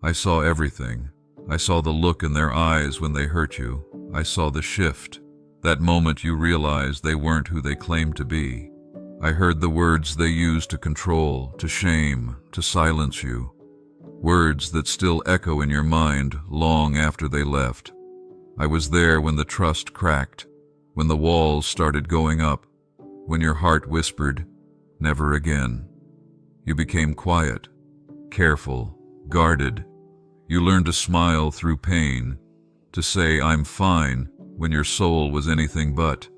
I saw everything. I saw the look in their eyes when they hurt you. I saw the shift. That moment you realized they weren't who they claimed to be. I heard the words they used to control, to shame, to silence you. Words that still echo in your mind long after they left. I was there when the trust cracked, when the walls started going up, when your heart whispered, "Never again." You became quiet, careful, guarded. You learned to smile through pain, to say, "I'm fine," when your soul was anything but.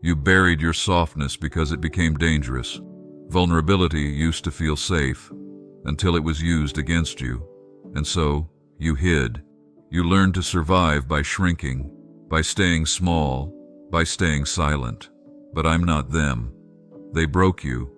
You buried your softness because it became dangerous. Vulnerability used to feel safe, until it was used against you. And so, you hid. You learned to survive by shrinking, by staying small, by staying silent. But I'm not them. They broke you,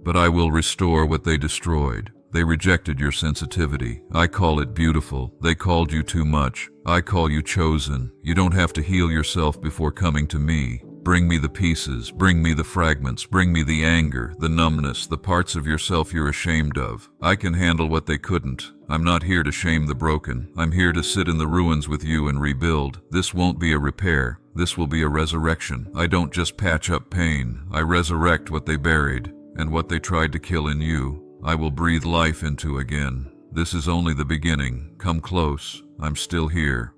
but I will restore what they destroyed. They rejected your sensitivity. I call it beautiful. They called you too much. I call you chosen. You don't have to heal yourself before coming to me. Bring me the pieces, bring me the fragments, bring me the anger, the numbness, the parts of yourself you're ashamed of. I can handle what they couldn't. I'm not here to shame the broken. I'm here to sit in the ruins with you and rebuild. This won't be a repair. This will be a resurrection. I don't just patch up pain. I resurrect what they buried and what they tried to kill in you. I will breathe life into again. This is only the beginning. Come close. I'm still here.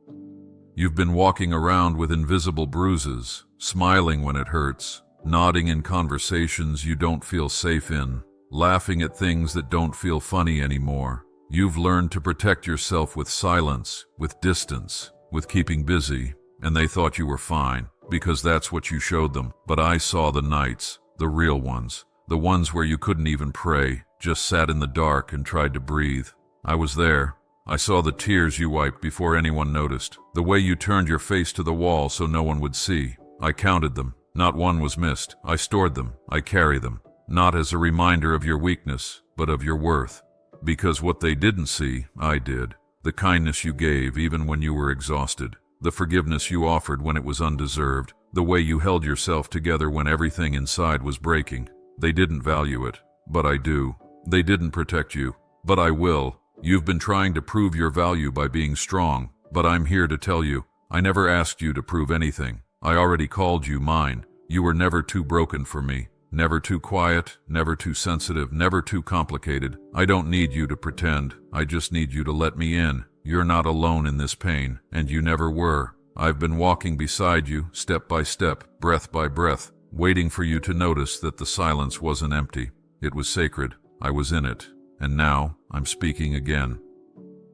You've been walking around with invisible bruises, smiling when it hurts, nodding in conversations you don't feel safe in, laughing at things that don't feel funny anymore. You've learned to protect yourself with silence, with distance, with keeping busy, and they thought you were fine, because that's what you showed them. But I saw the nights, the real ones, the ones where you couldn't even pray, just sat in the dark and tried to breathe. I was there. I saw the tears you wiped before anyone noticed, the way you turned your face to the wall so no one would see. I counted them. Not one was missed. I stored them. I carry them. Not as a reminder of your weakness, but of your worth. Because what they didn't see, I did. The kindness you gave even when you were exhausted. The forgiveness you offered when it was undeserved. The way you held yourself together when everything inside was breaking. They didn't value it, but I do. They didn't protect you, but I will. You've been trying to prove your value by being strong, but I'm here to tell you, I never asked you to prove anything. I already called you mine. You were never too broken for me, never too quiet, never too sensitive, never too complicated. I don't need you to pretend. I just need you to let me in. You're not alone in this pain, and you never were. I've been walking beside you, step by step, breath by breath, waiting for you to notice that the silence wasn't empty. It was sacred. I was in it. And now, I'm speaking again.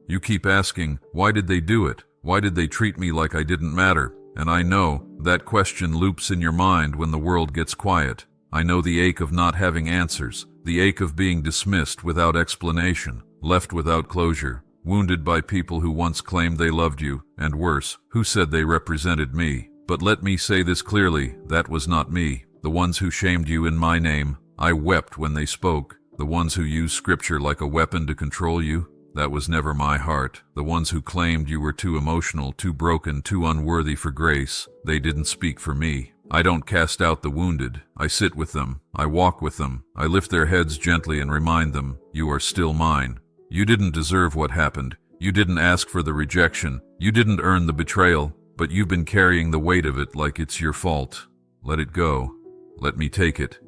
You keep asking, why did they do it? Why did they treat me like I didn't matter? And I know that question loops in your mind when the world gets quiet. I know the ache of not having answers, the ache of being dismissed without explanation, left without closure, wounded by people who once claimed they loved you, and worse, who said they represented me. But let me say this clearly, that was not me. The ones who shamed you in my name, I wept when they spoke. The ones who used scripture like a weapon to control you, that was never my heart. The ones who claimed you were too emotional, too broken, too unworthy for grace, they didn't speak for me. I don't cast out the wounded. I sit with them. I walk with them. I lift their heads gently and remind them, you are still mine. You didn't deserve what happened. You didn't ask for the rejection. You didn't earn the betrayal, but you've been carrying the weight of it like it's your fault. Let it go. Let me take it.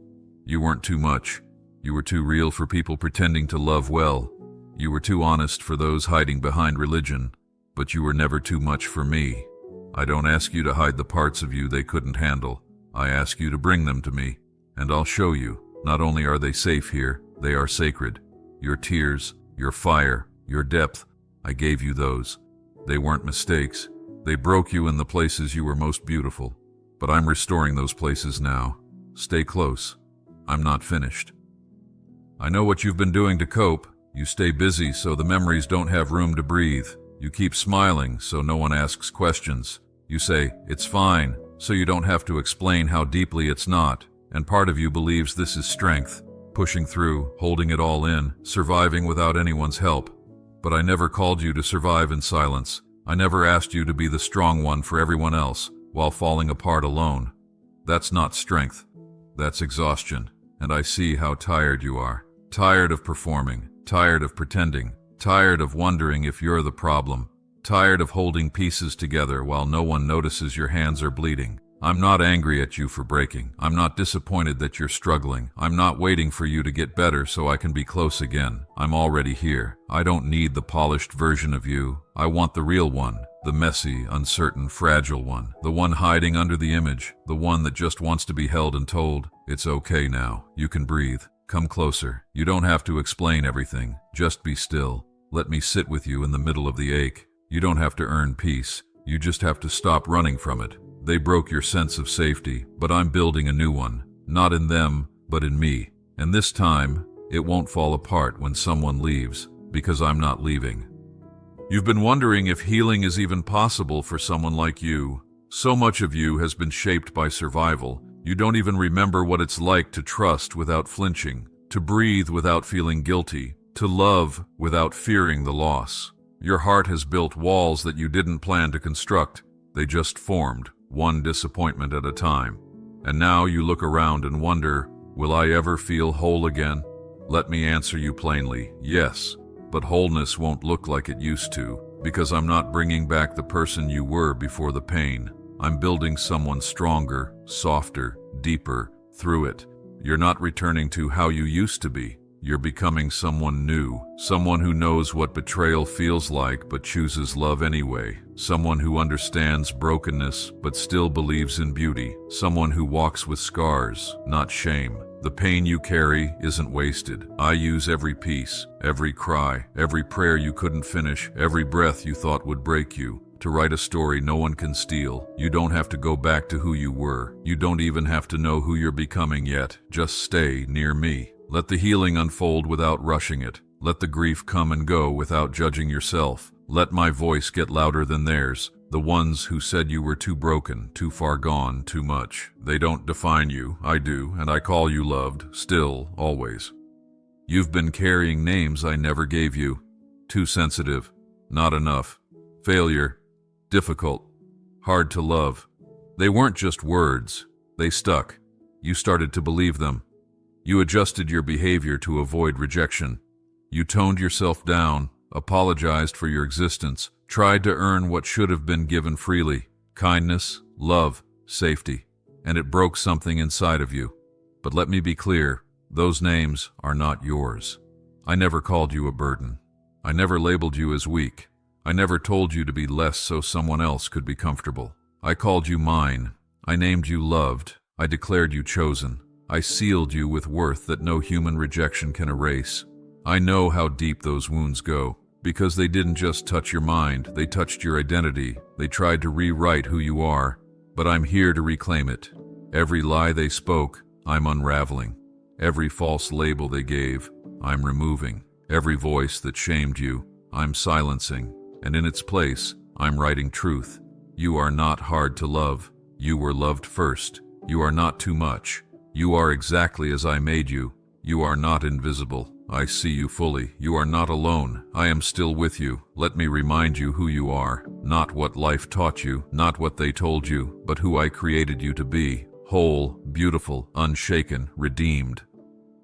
You weren't too much. You were too real for people pretending to love well. You were too honest for those hiding behind religion, but you were never too much for me. I don't ask you to hide the parts of you they couldn't handle. I ask you to bring them to me, and I'll show you. Not only are they safe here, they are sacred. Your tears, your fire, your depth, I gave you those. They weren't mistakes. They broke you in the places you were most beautiful. But I'm restoring those places now. Stay close. I'm not finished. I know what you've been doing to cope. You stay busy so the memories don't have room to breathe. You keep smiling so no one asks questions. You say, it's fine, so you don't have to explain how deeply it's not. And part of you believes this is strength, pushing through, holding it all in, surviving without anyone's help. But I never called you to survive in silence. I never asked you to be the strong one for everyone else while falling apart alone. That's not strength. That's exhaustion. And I see how tired you are. Tired of performing, tired of pretending, Tired of wondering if you're the problem. Tired of holding pieces together while no one notices your hands are bleeding. I'm not angry at you for breaking. I'm not disappointed that you're struggling. I'm not waiting for you to get better so I can be close again. I'm already here. I don't need the polished version of you. I want the real one. The messy, uncertain, fragile one. The one hiding under the image. The one that just wants to be held and told, "It's okay now. You can breathe. Come closer. You don't have to explain everything. Just be still. Let me sit with you in the middle of the ache. You don't have to earn peace. You just have to stop running from it. They broke your sense of safety, but I'm building a new one. Not in them, but in me. And this time, it won't fall apart when someone leaves, because I'm not leaving." You've been wondering if healing is even possible for someone like you. So much of you has been shaped by survival. You don't even remember what it's like to trust without flinching, to breathe without feeling guilty, to love without fearing the loss. Your heart has built walls that you didn't plan to construct. They just formed, one disappointment at a time. And now you look around and wonder, will I ever feel whole again? Let me answer you plainly, yes. But wholeness won't look like it used to, because I'm not bringing back the person you were before the pain. I'm building someone stronger, softer, deeper, through it. You're not returning to how you used to be. You're becoming someone new, someone who knows what betrayal feels like but chooses love anyway, someone who understands brokenness but still believes in beauty, someone who walks with scars, not shame. The pain you carry isn't wasted. I use every piece, every cry, every prayer you couldn't finish, every breath you thought would break you, to write a story no one can steal. You don't have to go back to who you were. You don't even have to know who you're becoming yet. Just stay near me. Let the healing unfold without rushing it. Let the grief come and go without judging yourself. Let my voice get louder than theirs. The ones who said you were too broken, too far gone, too much. They don't define you. I do, and I call you loved, still, always. You've been carrying names I never gave you. Too sensitive. Not enough. Failure. Difficult. Hard to love. They weren't just words. They stuck. You started to believe them. You adjusted your behavior to avoid rejection. You toned yourself down, apologized for your existence, tried to earn what should have been given freely: kindness, love, safety. And it broke something inside of you. But let me be clear, those names are not yours. I never called you a burden. I never labeled you as weak. I never told you to be less so someone else could be comfortable. I called you mine. I named you loved. I declared you chosen. I sealed you with worth that no human rejection can erase. I know how deep those wounds go, because they didn't just touch your mind, they touched your identity. They tried to rewrite who you are, but I'm here to reclaim it. Every lie they spoke, I'm unraveling. Every false label they gave, I'm removing. Every voice that shamed you, I'm silencing. And in its place, I'm writing truth. You are not hard to love. You were loved first. You are not too much. You are exactly as I made you. You are not invisible. I see you fully. You are not alone. I am still with you. Let me remind you who you are. Not what life taught you, not what they told you, but who I created you to be. Whole, beautiful, unshaken, redeemed.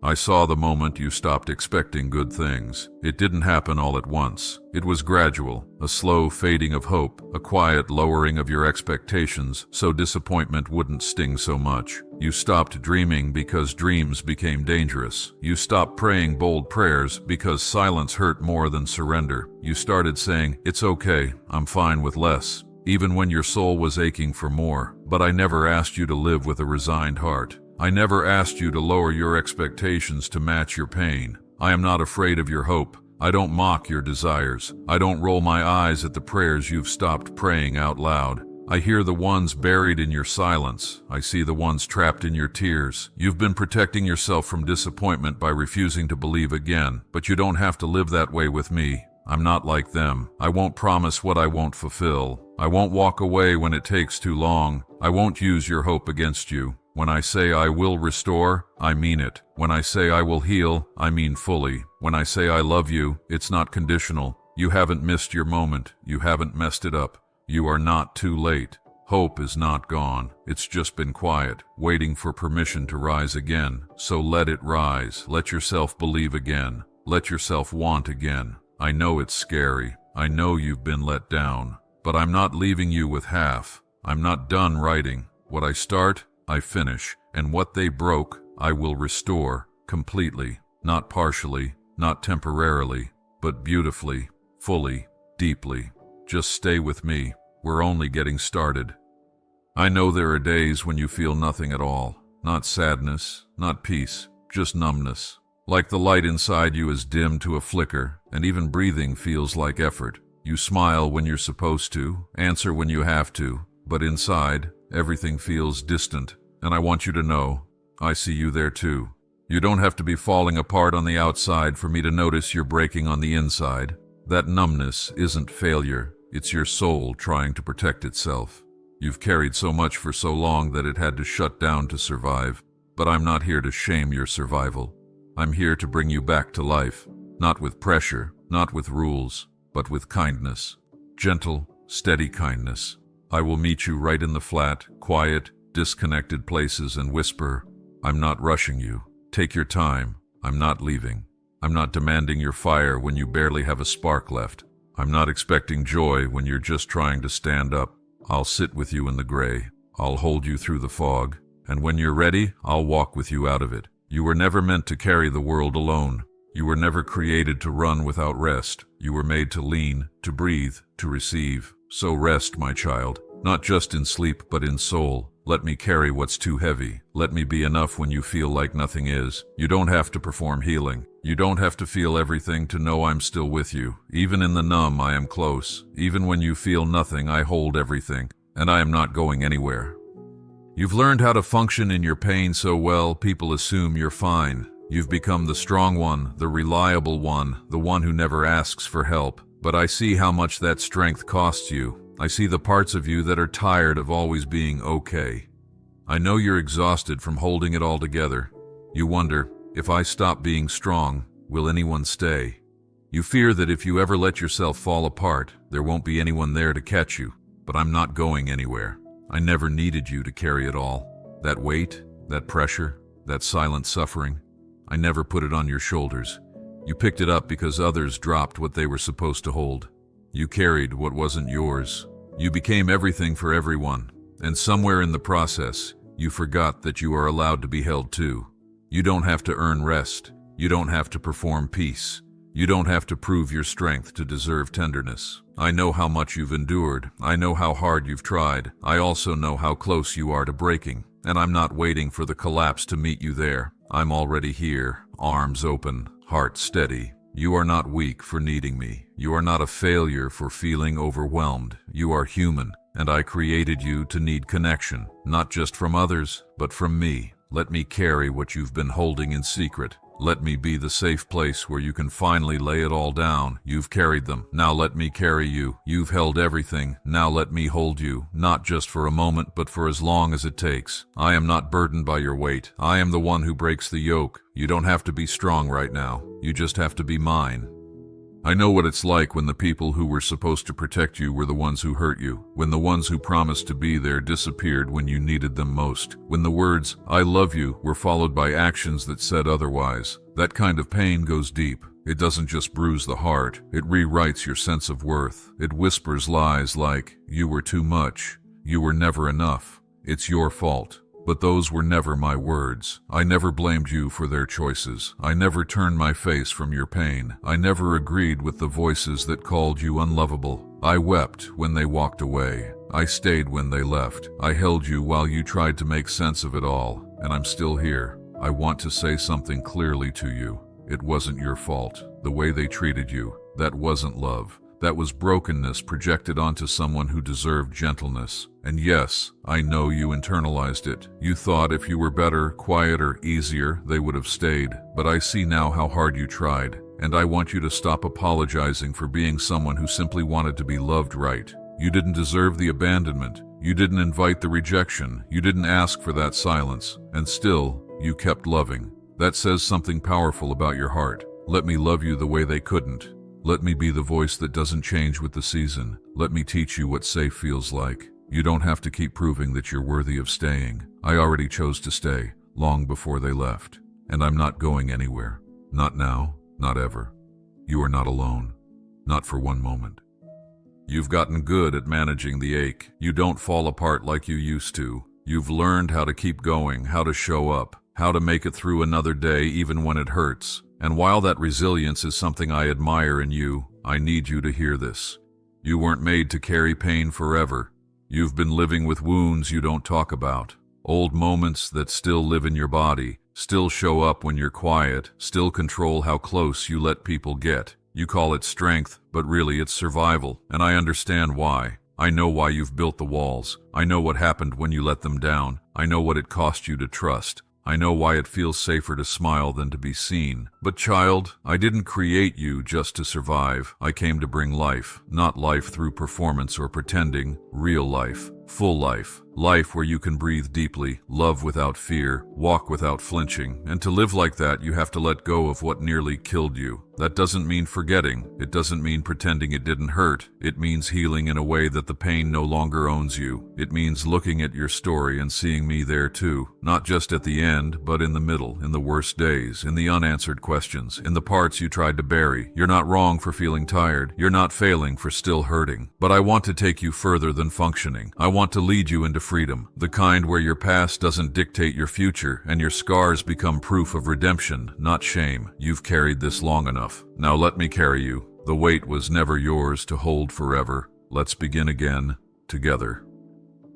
I saw the moment you stopped expecting good things. It didn't happen all at once. It was gradual, a slow fading of hope, a quiet lowering of your expectations so disappointment wouldn't sting so much. You stopped dreaming because dreams became dangerous. You stopped praying bold prayers because silence hurt more than surrender. You started saying, "It's okay, I'm fine with less," even when your soul was aching for more. But I never asked you to live with a resigned heart. I never asked you to lower your expectations to match your pain. I am not afraid of your hope. I don't mock your desires. I don't roll my eyes at the prayers you've stopped praying out loud. I hear the ones buried in your silence. I see the ones trapped in your tears. You've been protecting yourself from disappointment by refusing to believe again, but you don't have to live that way with me. I'm not like them. I won't promise what I won't fulfill. I won't walk away when it takes too long. I won't use your hope against you. When I say I will restore, I mean it. When I say I will heal, I mean fully. When I say I love you, it's not conditional. You haven't missed your moment. You haven't messed it up. You are not too late. Hope is not gone. It's just been quiet, waiting for permission to rise again. So let it rise. Let yourself believe again. Let yourself want again. I know it's scary. I know you've been let down. But I'm not leaving you with half. I'm not done writing. What I start, I finish. And what they broke, I will restore completely. Not partially, not temporarily, but beautifully, fully, deeply. Just stay with me. We're only getting started. I know there are days when you feel nothing at all. Not sadness, not peace, just numbness. Like the light inside you is dimmed to a flicker, and even breathing feels like effort. You smile when you're supposed to, answer when you have to, but inside, everything feels distant. And I want you to know, I see you there too. You don't have to be falling apart on the outside for me to notice you're breaking on the inside. That numbness isn't failure, it's your soul trying to protect itself. You've carried so much for so long that it had to shut down to survive. But I'm not here to shame your survival. I'm here to bring you back to life, not with pressure, not with rules, but with kindness. Gentle, steady kindness. I will meet you right in the flat, quiet, disconnected places and whisper, I'm not rushing you. Take your time. I'm not leaving. I'm not demanding your fire when you barely have a spark left. I'm not expecting joy when you're just trying to stand up. I'll sit with you in the gray. I'll hold you through the fog. And when you're ready, I'll walk with you out of it. You were never meant to carry the world alone. You were never created to run without rest. You were made to lean, to breathe, to receive. So rest, my child, not just in sleep but in soul. Let me carry what's too heavy. Let me be enough when you feel like nothing is. You don't have to perform healing. You don't have to feel everything to know I'm still with you. Even in the numb, I am close. Even when you feel nothing, I hold everything. And I am not going anywhere. You've learned how to function in your pain so well, people assume you're fine. You've become the strong one, the reliable one, the one who never asks for help. But I see how much that strength costs you. I see the parts of you that are tired of always being okay. I know you're exhausted from holding it all together. You wonder, if I stop being strong, will anyone stay? You fear that if you ever let yourself fall apart, there won't be anyone there to catch you. But I'm not going anywhere. I never needed you to carry it all. That weight, that pressure, that silent suffering, I never put it on your shoulders. You picked it up because others dropped what they were supposed to hold. You carried what wasn't yours. You became everything for everyone. And somewhere in the process, you forgot that you are allowed to be held too. You don't have to earn rest. You don't have to perform peace. You don't have to prove your strength to deserve tenderness. I know how much you've endured. I know how hard you've tried. I also know how close you are to breaking. And I'm not waiting for the collapse to meet you there. I'm already here, arms open, heart steady. You are not weak for needing me. You are not a failure for feeling overwhelmed. You are human, and I created you to need connection, not just from others, but from me. Let me carry what you've been holding in secret. Let me be the safe place where you can finally lay it all down. You've carried them. Now let me carry you. You've held everything. Now let me hold you. Not just for a moment, but for as long as it takes. I am not burdened by your weight. I am the one who breaks the yoke. You don't have to be strong right now. You just have to be mine. I know what it's like when the people who were supposed to protect you were the ones who hurt you, when the ones who promised to be there disappeared when you needed them most, when the words, "I love you," were followed by actions that said otherwise. That kind of pain goes deep. It doesn't just bruise the heart, it rewrites your sense of worth. It whispers lies like, "You were too much," "You were never enough," "It's your fault." But those were never my words. I never blamed you for their choices. I never turned my face from your pain. I never agreed with the voices that called you unlovable. I wept when they walked away. I stayed when they left. I held you while you tried to make sense of it all. And I'm still here. I want to say something clearly to you. It wasn't your fault. The way they treated you, that wasn't love. That was brokenness projected onto someone who deserved gentleness. And yes, I know you internalized it. You thought if you were better, quieter, easier, they would have stayed. But I see now how hard you tried. And I want you to stop apologizing for being someone who simply wanted to be loved right. You didn't deserve the abandonment. You didn't invite the rejection. You didn't ask for that silence. And still, you kept loving. That says something powerful about your heart. Let me love you the way they couldn't. Let me be the voice that doesn't change with the season. Let me teach you what safe feels like. You don't have to keep proving that you're worthy of staying. I already chose to stay, long before they left. And I'm not going anywhere. Not now, not ever. You are not alone. not for one moment. You've gotten good at managing the ache. You don't fall apart like you used to. You've learned how to keep going, how to show up, how to make it through another day even when it hurts. And while that resilience is something I admire in you, I need you to hear this. You weren't made to carry pain forever. You've been living with wounds you don't talk about. Old moments that still live in your body, still show up when you're quiet, still control how close you let people get. You call it strength, but really it's survival, and I understand why. I know why you've built the walls. I know what happened when you let them down. I know what it cost you to trust. I know why it feels safer to smile than to be seen. But child, I didn't create you just to survive. I came to bring life, not life through performance or pretending, real life. Full life. Life where you can breathe deeply, love without fear, walk without flinching. And to live like that, you have to let go of what nearly killed you. That doesn't mean forgetting. It doesn't mean pretending it didn't hurt. It means healing in a way that the pain no longer owns you. It means looking at your story and seeing me there too. Not just at the end, but in the middle, in the worst days, in the unanswered questions, in the parts you tried to bury. You're not wrong for feeling tired. You're not failing for still hurting. But I want to take you further than functioning. I want to lead you into freedom, the kind where your past doesn't dictate your future and your scars become proof of redemption, not shame. You've carried this long enough. Now let me carry you. The weight was never yours to hold forever. Let's begin again, together.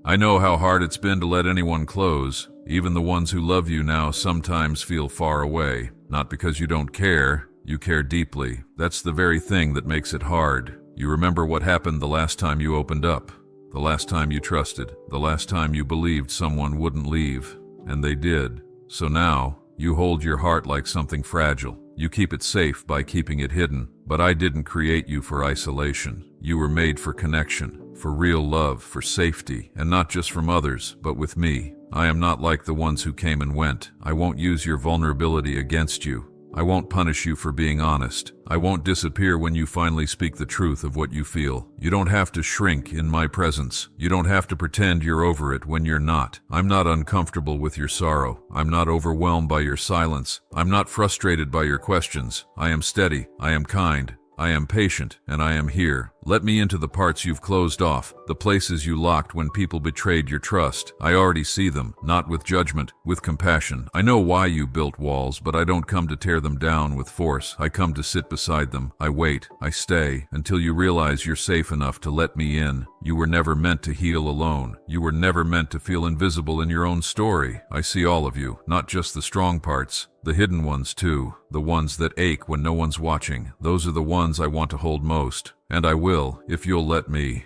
I know how hard it's been to let anyone close. Even the ones who love you now sometimes feel far away. Not because you don't care, you care deeply. That's the very thing that makes it hard. You remember what happened the last time you opened up. The last time you trusted, the last time you believed someone wouldn't leave, and they did. So now, you hold your heart like something fragile. You keep it safe by keeping it hidden. But I didn't create you for isolation. You were made for connection, for real love, for safety, and not just from others, but with me. I am not like the ones who came and went. I won't use your vulnerability against you. I won't punish you for being honest. I won't disappear when you finally speak the truth of what you feel. You don't have to shrink in my presence. You don't have to pretend you're over it when you're not. I'm not uncomfortable with your sorrow. I'm not overwhelmed by your silence. I'm not frustrated by your questions. I am steady. I am kind. I am patient, and I am here. Let me into the parts you've closed off, the places you locked when people betrayed your trust. I already see them, not with judgment, with compassion. I know why you built walls, but I don't come to tear them down with force. I come to sit beside them. I wait. I stay until you realize you're safe enough to let me in. You were never meant to heal alone. You were never meant to feel invisible in your own story. I see all of you, not just the strong parts. The hidden ones too, the ones that ache when no one's watching. Those are the ones I want to hold most. And I will, if you'll let me.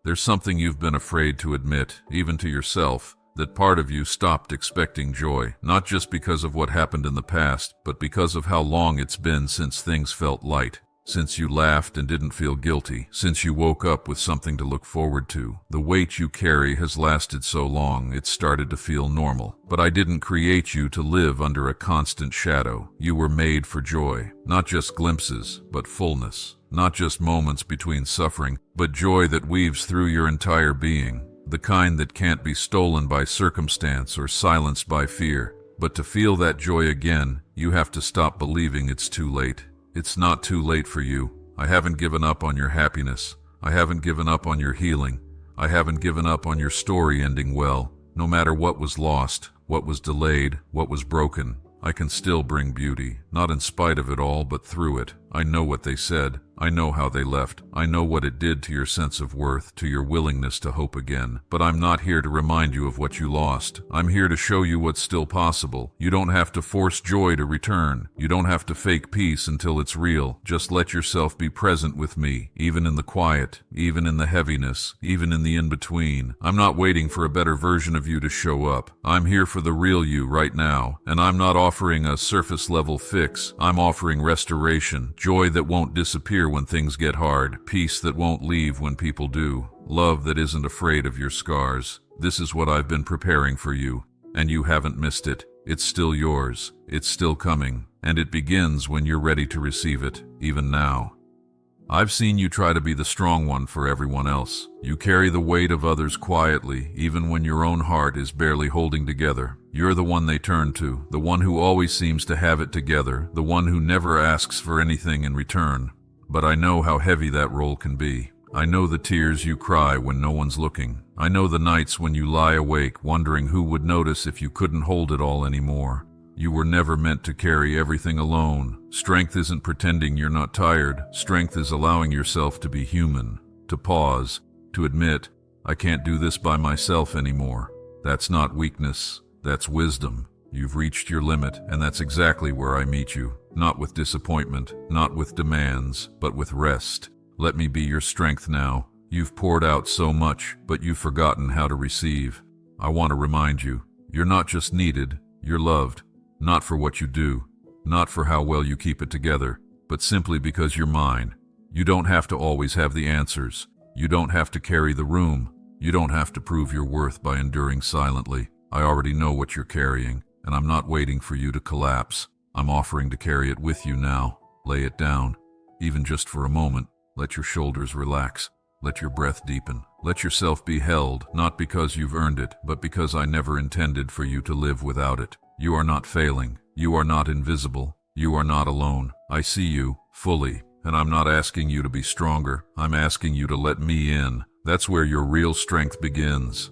There's something you've been afraid to admit, even to yourself, that part of you stopped expecting joy, not just because of what happened in the past, but because of how long it's been since things felt light. Since you laughed and didn't feel guilty, since you woke up with something to look forward to. The weight you carry has lasted so long, it's started to feel normal. But I didn't create you to live under a constant shadow. You were made for joy. Not just glimpses, but fullness. Not just moments between suffering, but joy that weaves through your entire being. The kind that can't be stolen by circumstance or silenced by fear. But to feel that joy again, you have to stop believing it's too late. It's not too late for you. I haven't given up on your happiness. I haven't given up on your healing. I haven't given up on your story ending well. No matter what was lost, what was delayed, what was broken, I can still bring beauty. Not in spite of it all, but through it. I know what they said. I know how they left. I know what it did to your sense of worth, to your willingness to hope again. But I'm not here to remind you of what you lost. I'm here to show you what's still possible. You don't have to force joy to return. You don't have to fake peace until it's real. Just let yourself be present with me, even in the quiet, even in the heaviness, even in the in-between. I'm not waiting for a better version of you to show up. I'm here for the real you right now, and I'm not offering a surface-level fix. I'm offering restoration, joy that won't disappear when things get hard, peace that won't leave when people do, love that isn't afraid of your scars. This is what I've been preparing for you, and you haven't missed it. It's still yours, it's still coming, and it begins when you're ready to receive it, even now. I've seen you try to be the strong one for everyone else. You carry the weight of others quietly, even when your own heart is barely holding together. You're the one they turn to, the one who always seems to have it together, the one who never asks for anything in return. but I know how heavy that role can be. I know the tears you cry when no one's looking. I know the nights when you lie awake wondering who would notice if you couldn't hold it all anymore. You were never meant to carry everything alone. Strength isn't pretending you're not tired. Strength is allowing yourself to be human, to pause, to admit, I can't do this by myself anymore. That's not weakness, that's wisdom. You've reached your limit, and that's exactly where I meet you. Not with disappointment, not with demands, but with rest. Let me be your strength now. You've poured out so much, but you've forgotten how to receive. I want to remind you, you're not just needed, you're loved. Not for what you do, not for how well you keep it together, but simply because you're mine. You don't have to always have the answers. You don't have to carry the room. You don't have to prove your worth by enduring silently. I already know what you're carrying, and I'm not waiting for you to collapse. I'm offering to carry it with you now. Lay it down. Even just for a moment, let your shoulders relax. Let your breath deepen. Let yourself be held, not because you've earned it, but because I never intended for you to live without it. You are not failing. You are not invisible. You are not alone. I see you, fully, and I'm not asking you to be stronger. I'm asking you to let me in. That's where your real strength begins.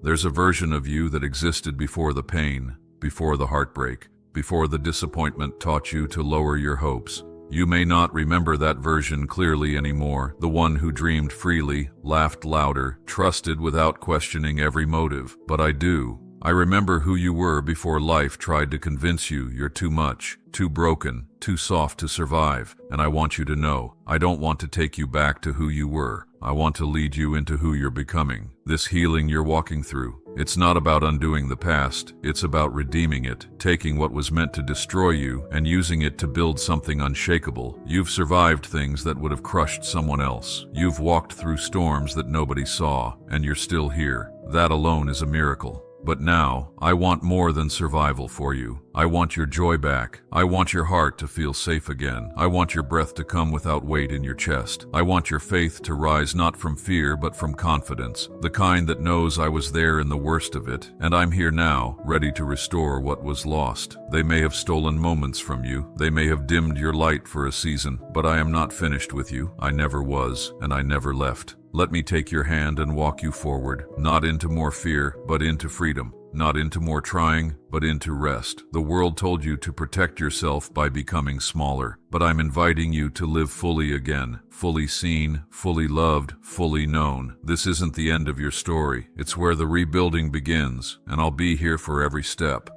There's a version of you that existed before the pain, before the heartbreak, before the disappointment taught you to lower your hopes. You may not remember that version clearly anymore, the one who dreamed freely, laughed louder, trusted without questioning every motive, but I do. I remember who you were before life tried to convince you you're too much, too broken, too soft to survive, and I want you to know, I don't want to take you back to who you were. I want to lead you into who you're becoming. This healing you're walking through, it's not about undoing the past, it's about redeeming it, taking what was meant to destroy you and using it to build something unshakable. You've survived things that would have crushed someone else. You've walked through storms that nobody saw, and you're still here. That alone is a miracle. But now, I want more than survival for you. I want your joy back. I want your heart to feel safe again. I want your breath to come without weight in your chest. I want your faith to rise not from fear but from confidence, the kind that knows I was there in the worst of it, and I'm here now, ready to restore what was lost. They may have stolen moments from you. They may have dimmed your light for a season, but I am not finished with you. I never was, and I never left. Let me take your hand and walk you forward, not into more fear, but into freedom. Not into more trying, but into rest. The world told you to protect yourself by becoming smaller, but I'm inviting you to live fully again, fully seen, fully loved, fully known. This isn't the end of your story. It's where the rebuilding begins, and I'll be here for every step.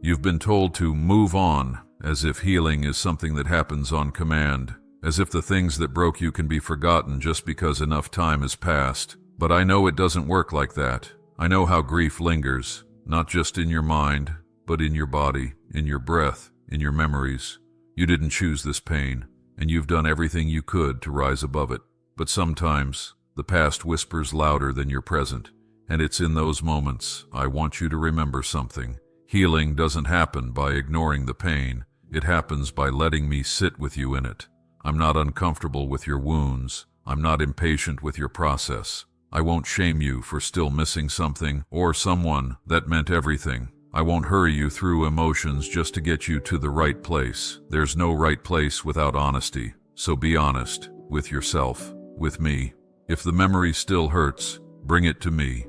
You've been told to move on, as if healing is something that happens on command. As if the things that broke you can be forgotten just because enough time has passed. But I know it doesn't work like that. I know how grief lingers, not just in your mind, but in your body, in your breath, in your memories. You didn't choose this pain, and you've done everything you could to rise above it. But sometimes, the past whispers louder than your present, and it's in those moments I want you to remember something. Healing doesn't happen by ignoring the pain. It happens by letting me sit with you in it. I'm not uncomfortable with your wounds. I'm not impatient with your process. I won't shame you for still missing something or someone that meant everything. I won't hurry you through emotions just to get you to the right place. There's no right place without honesty. So be honest with yourself, with me. If the memory still hurts, bring it to me.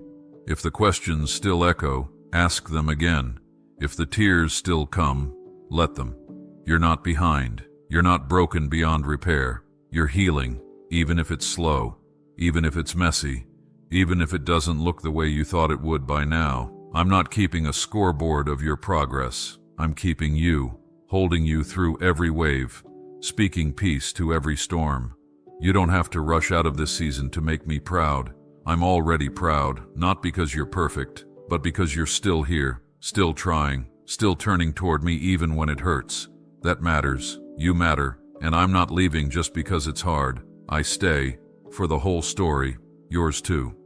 If the questions still echo, ask them again. If the tears still come, let them. You're not behind. You're not broken beyond repair. You're healing, even if it's slow, even if it's messy, even if it doesn't look the way you thought it would by now. I'm not keeping a scoreboard of your progress. I'm keeping you, holding you through every wave, speaking peace to every storm. You don't have to rush out of this season to make me proud. I'm already proud, not because you're perfect, but because you're still here, still trying, still turning toward me even when it hurts. That matters. You matter, and I'm not leaving just because it's hard. I stay, for the whole story, yours too.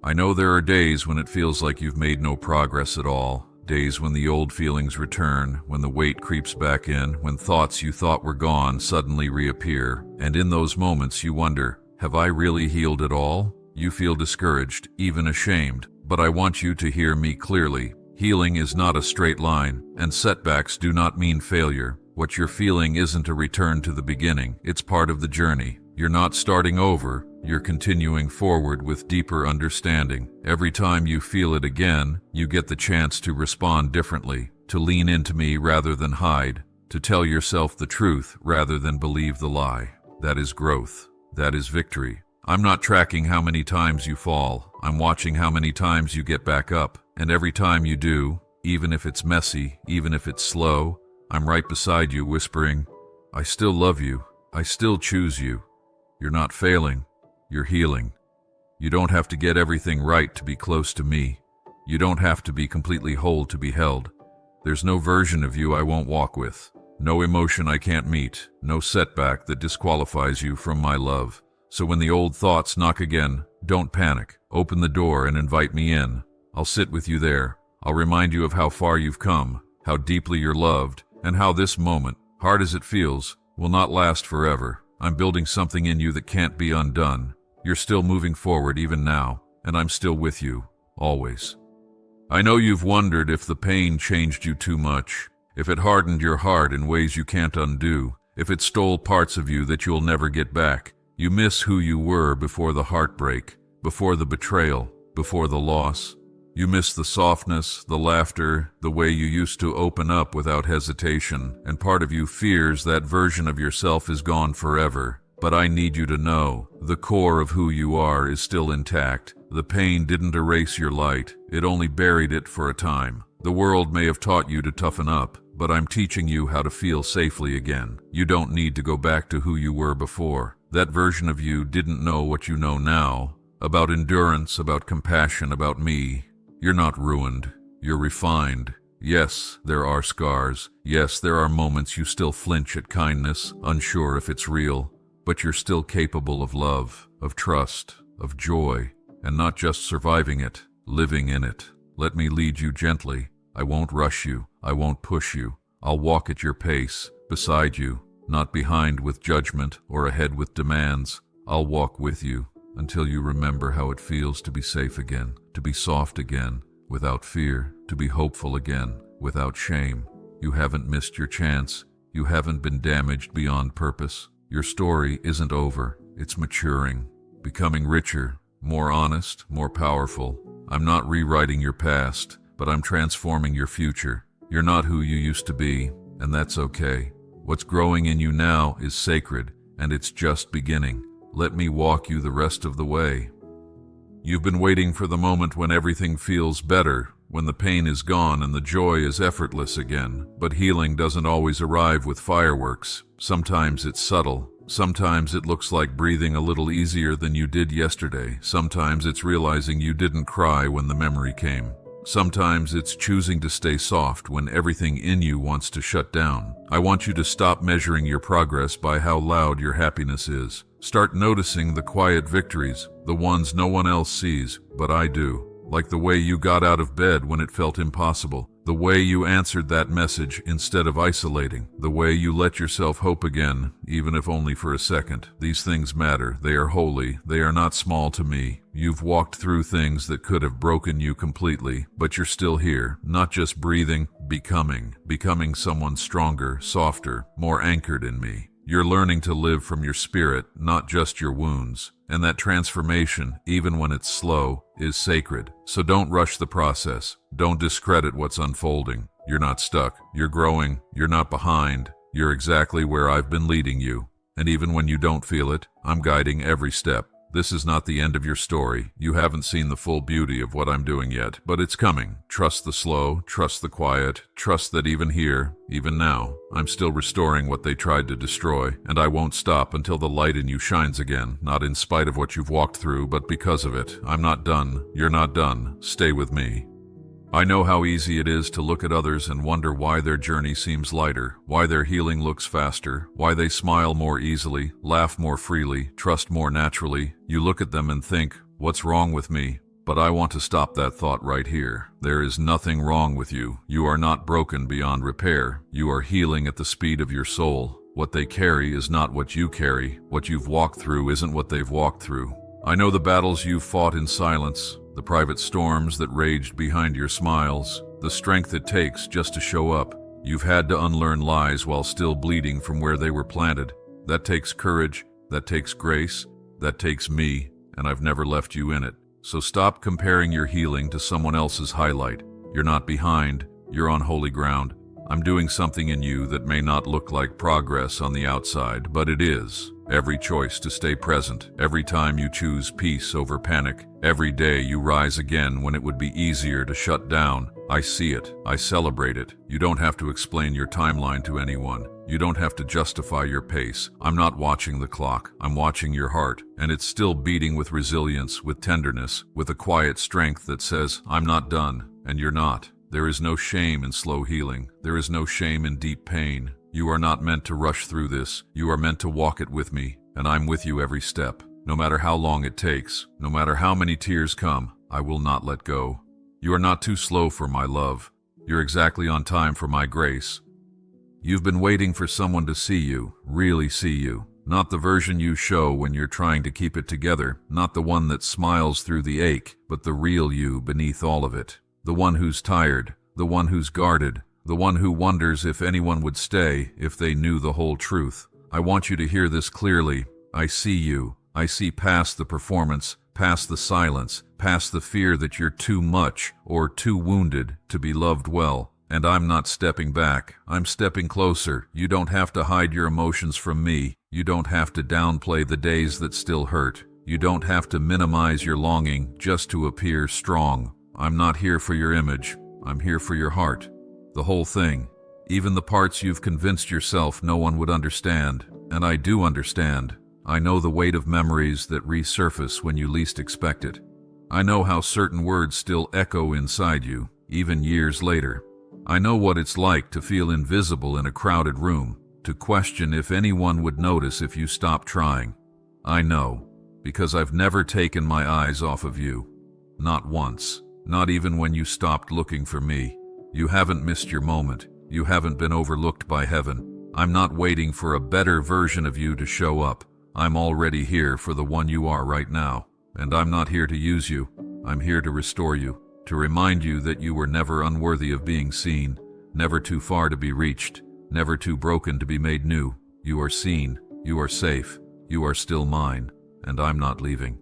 I know there are days when it feels like you've made no progress at all, days when the old feelings return, when the weight creeps back in, when thoughts you thought were gone suddenly reappear, and in those moments you wonder, have I really healed at all? You feel discouraged, even ashamed, but I want you to hear me clearly. Healing is not a straight line, and setbacks do not mean failure. What you're feeling isn't a return to the beginning, it's part of the journey. You're not starting over, you're continuing forward with deeper understanding. Every time you feel it again, you get the chance to respond differently, to lean into me rather than hide, to tell yourself the truth rather than believe the lie. That is growth. That is victory. I'm not tracking how many times you fall. I'm watching how many times you get back up. And every time you do, even if it's messy, even if it's slow, I'm right beside you whispering, I still love you. I still choose you. You're not failing. You're healing. You don't have to get everything right to be close to me. You don't have to be completely whole to be held. There's no version of you I won't walk with. No emotion I can't meet. No setback that disqualifies you from my love. So when the old thoughts knock again, don't panic. Open the door and invite me in. I'll sit with you there. I'll remind you of how far you've come, how deeply you're loved, and how this moment, hard as it feels, will not last forever. I'm building something in you that can't be undone. You're still moving forward even now, and I'm still with you, always. I know you've wondered if the pain changed you too much, if it hardened your heart in ways you can't undo, if it stole parts of you that you'll never get back. You miss who you were before the heartbreak, before the betrayal, before the loss. You miss the softness, the laughter, the way you used to open up without hesitation, and part of you fears that version of yourself is gone forever. But I need you to know, the core of who you are is still intact. The pain didn't erase your light, it only buried it for a time. The world may have taught you to toughen up, but I'm teaching you how to feel safely again. You don't need to go back to who you were before. That version of you didn't know what you know now, about endurance, about compassion, about me. You're not ruined. You're refined. Yes, there are scars. Yes, there are moments you still flinch at kindness, unsure if it's real. But you're still capable of love, of trust, of joy, and not just surviving it, living in it. Let me lead you gently. I won't rush you. I won't push you. I'll walk at your pace, beside you, not behind with judgment or ahead with demands. I'll walk with you until you remember how it feels to be safe again, to be soft again, without fear, to be hopeful again, without shame. You haven't missed your chance. You haven't been damaged beyond purpose. Your story isn't over. It's maturing, becoming richer, more honest, more powerful. I'm not rewriting your past, but I'm transforming your future. You're not who you used to be, and that's okay. What's growing in you now is sacred, and it's just beginning. Let me walk you the rest of the way. You've been waiting for the moment when everything feels better, when the pain is gone and the joy is effortless again. But healing doesn't always arrive with fireworks. Sometimes it's subtle. Sometimes it looks like breathing a little easier than you did yesterday. Sometimes it's realizing you didn't cry when the memory came. Sometimes it's choosing to stay soft when everything in you wants to shut down. I want you to stop measuring your progress by how loud your happiness is. Start noticing the quiet victories, the ones no one else sees, but I do. Like the way you got out of bed when it felt impossible. The way you answered that message instead of isolating. The way you let yourself hope again, even if only for a second. These things matter. They are holy. They are not small to me. You've walked through things that could have broken you completely, but you're still here. Not just breathing, becoming someone stronger, softer, more anchored in me. You're learning to live from your spirit, not just your wounds. And that transformation, even when it's slow, is sacred. So don't rush the process. Don't discredit what's unfolding. You're not stuck. You're growing. You're not behind. You're exactly where I've been leading you. And even when you don't feel it, I'm guiding every step. This is not the end of your story. You haven't seen the full beauty of what I'm doing yet, but it's coming. Trust the slow, trust the quiet, trust that even here, even now, I'm still restoring what they tried to destroy, and I won't stop until the light in you shines again, not in spite of what you've walked through, but because of it. I'm not done. You're not done. Stay with me. I know how easy it is to look at others and wonder why their journey seems lighter, why their healing looks faster, why they smile more easily, laugh more freely, trust more naturally. You look at them and think, what's wrong with me? But I want to stop that thought right here. There is nothing wrong with you. You are not broken beyond repair. You are healing at the speed of your soul. What they carry is not what you carry. What you've walked through isn't what they've walked through. I know the battles you've fought in silence, the private storms that raged behind your smiles, the strength it takes just to show up. You've had to unlearn lies while still bleeding from where they were planted. That takes courage, that takes grace, that takes me, and I've never left you in it. So stop comparing your healing to someone else's highlight. You're not behind, you're on holy ground. I'm doing something in you that may not look like progress on the outside, but it is. Every choice to stay present, every time you choose peace over panic, every day you rise again when it would be easier to shut down. I see it. I celebrate it. You don't have to explain your timeline to anyone. You don't have to justify your pace. I'm not watching the clock. I'm watching your heart, and it's still beating with resilience, with tenderness, with a quiet strength that says, I'm not done, and you're not. There is no shame in slow healing. There is no shame in deep pain. You are not meant to rush through this. You are meant to walk it with me, and I'm with you every step. No matter how long it takes, no matter how many tears come, I will not let go. You are not too slow for my love. You're exactly on time for my grace. You've been waiting for someone to see you, really see you. Not the version you show when you're trying to keep it together, not the one that smiles through the ache, but the real you beneath all of it. The one who's tired, the one who's guarded, the one who wonders if anyone would stay if they knew the whole truth. I want you to hear this clearly. I see you. I see past the performance, past the silence, past the fear that you're too much or too wounded to be loved well. And I'm not stepping back. I'm stepping closer. You don't have to hide your emotions from me. You don't have to downplay the days that still hurt. You don't have to minimize your longing just to appear strong. I'm not here for your image. I'm here for your heart. The whole thing. Even the parts you've convinced yourself no one would understand. And I do understand. I know the weight of memories that resurface when you least expect it. I know how certain words still echo inside you, even years later. I know what it's like to feel invisible in a crowded room, to question if anyone would notice if you stopped trying. I know, because I've never taken my eyes off of you. Not once, not even when you stopped looking for me. You haven't missed your moment. You haven't been overlooked by heaven. I'm not waiting for a better version of you to show up. I'm already here for the one you are right now. And I'm not here to use you. I'm here to restore you, to remind you that you were never unworthy of being seen, never too far to be reached, never too broken to be made new. You are seen, you are safe, you are still mine, and I'm not leaving.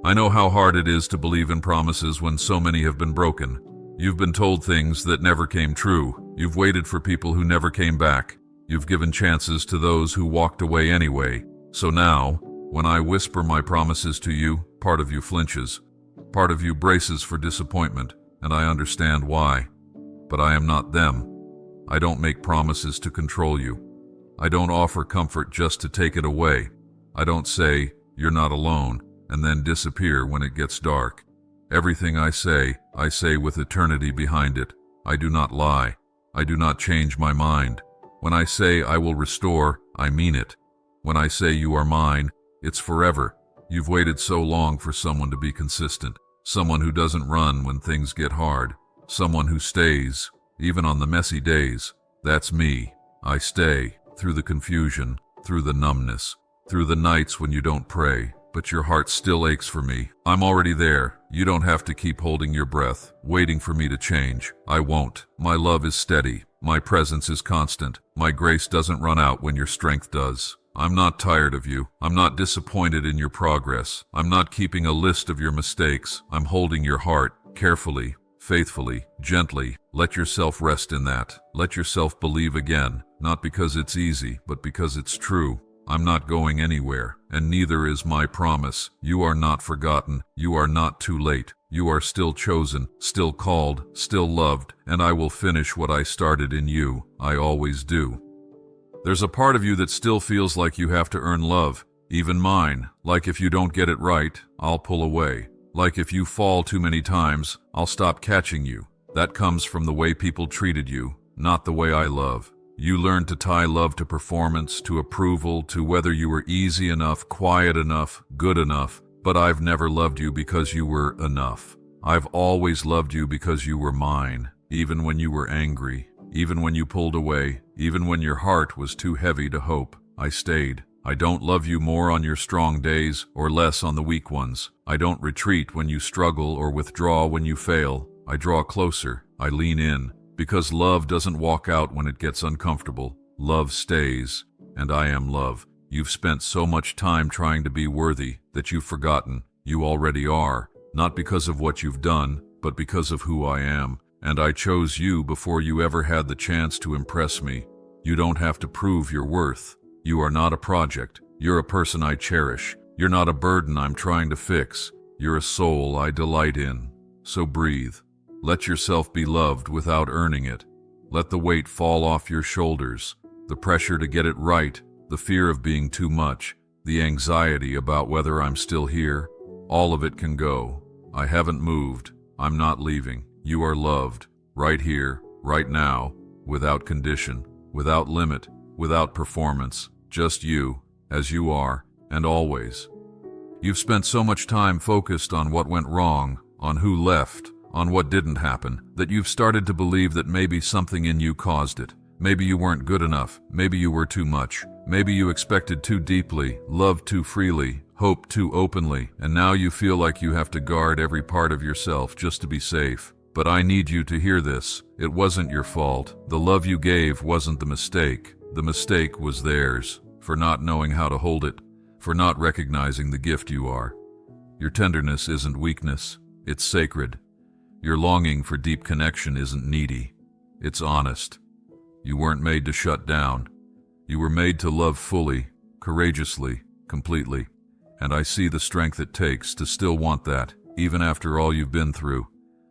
I know how hard it is to believe in promises when so many have been broken. You've been told things that never came true. You've waited for people who never came back. You've given chances to those who walked away anyway. So now, when I whisper my promises to you, part of you flinches. Part of you braces for disappointment, and I understand why. But I am not them. I don't make promises to control you. I don't offer comfort just to take it away. I don't say, you're not alone, and then disappear when it gets dark. Everything I say with eternity behind it. I do not lie. I do not change my mind. When I say I will restore, I mean it. When I say you are mine, it's forever. You've waited so long for someone to be consistent. Someone who doesn't run when things get hard. Someone who stays, even on the messy days. That's me. I stay, through the confusion, through the numbness, through the nights when you don't pray, but your heart still aches for me. I'm already there. You don't have to keep holding your breath, waiting for me to change. I won't. My love is steady. My presence is constant. My grace doesn't run out when your strength does. I'm not tired of you. I'm not disappointed in your progress. I'm not keeping a list of your mistakes. I'm holding your heart, carefully, faithfully, gently. Let yourself rest in that. Let yourself believe again, not because it's easy, but because it's true. I'm not going anywhere, and neither is my promise. You are not forgotten. You are not too late. You are still chosen, still called, still loved, and I will finish what I started in you. I always do. There's a part of you that still feels like you have to earn love, even mine. Like if you don't get it right, I'll pull away. Like if you fall too many times, I'll stop catching you. That comes from the way people treated you, not the way I love. You learned to tie love to performance, to approval, to whether you were easy enough, quiet enough, good enough. But I've never loved you because you were enough. I've always loved you because you were mine, even when you were angry. Even when you pulled away, even when your heart was too heavy to hope, I stayed. I don't love you more on your strong days or less on the weak ones. I don't retreat when you struggle or withdraw when you fail. I draw closer. I lean in Because love doesn't walk out when it gets uncomfortable. Love stays, and I am love. You've spent so much time trying to be worthy that you've forgotten you already are, not because of what you've done, but because of who I am. And I chose you before you ever had the chance to impress me. You don't have to prove your worth. You are not a project. You're a person I cherish. You're not a burden I'm trying to fix. You're a soul I delight in. So breathe. Let yourself be loved without earning it. Let the weight fall off your shoulders. The pressure to get it right, the fear of being too much, the anxiety about whether I'm still here, all of it can go. I haven't moved. I'm not leaving. You are loved, right here, right now, without condition, without limit, without performance, just you, as you are, and always. You've spent so much time focused on what went wrong, on who left, on what didn't happen, that you've started to believe that maybe something in you caused it. Maybe you weren't good enough, maybe you were too much, maybe you expected too deeply, loved too freely, hoped too openly, and now you feel like you have to guard every part of yourself just to be safe. But I need you to hear this. It wasn't your fault. The love you gave wasn't the mistake. The mistake was theirs, for not knowing how to hold it, for not recognizing the gift you are. Your tenderness isn't weakness, it's sacred. Your longing for deep connection isn't needy, it's honest. You weren't made to shut down. You were made to love fully, courageously, completely. And I see the strength it takes to still want that, even after all you've been through.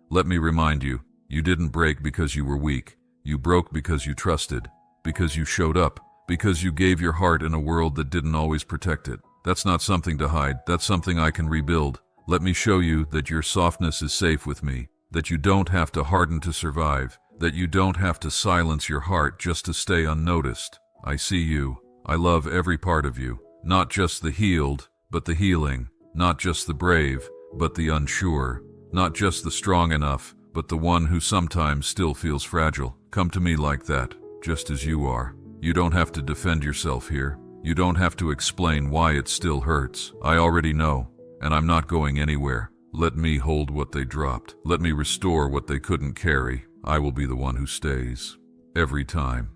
Let me remind you, you didn't break because you were weak. You broke because you trusted, because you showed up, because you gave your heart in a world that didn't always protect it. That's not something to hide. That's something I can rebuild. Let me show you that your softness is safe with me, that you don't have to harden to survive, that you don't have to silence your heart just to stay unnoticed. I see you. I love every part of you, not just the healed, but the healing, not just the brave, but the unsure. Not just the strong enough, but the one who sometimes still feels fragile. Come to me like that, just as you are. You don't have to defend yourself here. You don't have to explain why it still hurts. I already know, and I'm not going anywhere. Let me hold what they dropped. Let me restore what they couldn't carry. I will be the one who stays. Every time.